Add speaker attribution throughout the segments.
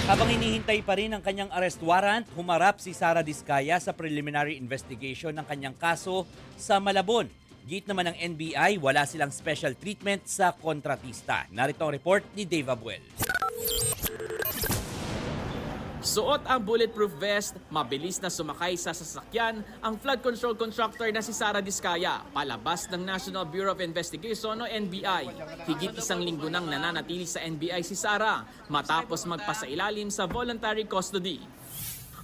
Speaker 1: Habang hinihintay pa rin ang kanyang arrest warrant, humarap si Sara Diskaya sa preliminary investigation ng kanyang kaso sa Malabon. Git naman ng NBI, wala silang special treatment sa kontratista. Narito ang report ni Dave Abuel.
Speaker 2: Suot ang bulletproof vest, mabilis na sumakay sa sasakyan ang flood control contractor na si Sara Diskaya, palabas ng National Bureau of Investigation o NBI. Higit isang linggo nang nananatili sa NBI si Sara matapos magpasailalim sa voluntary custody.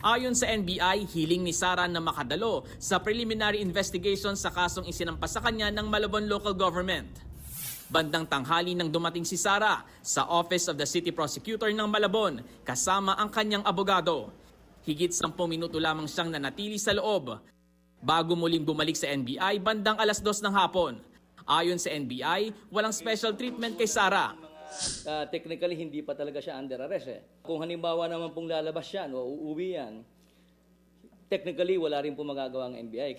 Speaker 2: Ayon sa NBI, hiling ni Sara na makadalo sa preliminary investigation sa kasong isinampa sa kanya ng Malabon Local Government. Bandang tanghali nang dumating si Sara sa Office of the City Prosecutor ng Malabon kasama ang kanyang abogado. Higit 10 minuto lamang siyang nanatili sa loob bago muling bumalik sa NBI bandang 2:00 ng hapon. Ayon sa NBI, walang special treatment kay Sara.
Speaker 3: Technically, hindi pa talaga siya under arrest. Kung halimbawa naman pong lalabas yan o uuwi yan, technically, wala rin po magagawa ng NBI.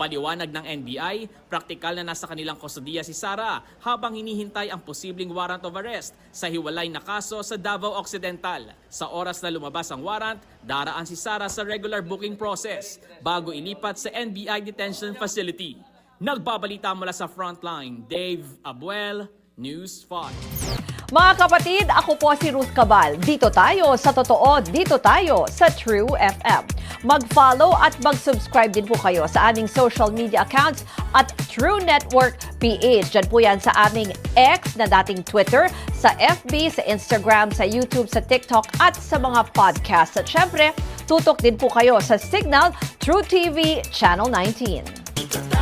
Speaker 2: Paliwanag ng NBI, praktikal na nasa kanilang kustodiya si Sara habang hinihintay ang posibleng warrant of arrest sa hiwalay na kaso sa Davao Occidental. Sa oras na lumabas ang warrant, daraan si Sara sa regular booking process bago ilipat sa NBI Detention Facility. Nagbabalita mula sa Frontline, Dave Abuel, News 5.
Speaker 4: Mga kapatid, ako po si Ruth Cabal. Dito tayo sa totoo, dito tayo sa True FM. Mag-follow at mag-subscribe din po kayo sa aming social media accounts at True Network PH. Diyan po yan sa aming X na dating Twitter, sa FB, sa Instagram, sa YouTube, sa TikTok at sa mga podcast. At syempre, tutok din po kayo sa Signal True TV Channel 19.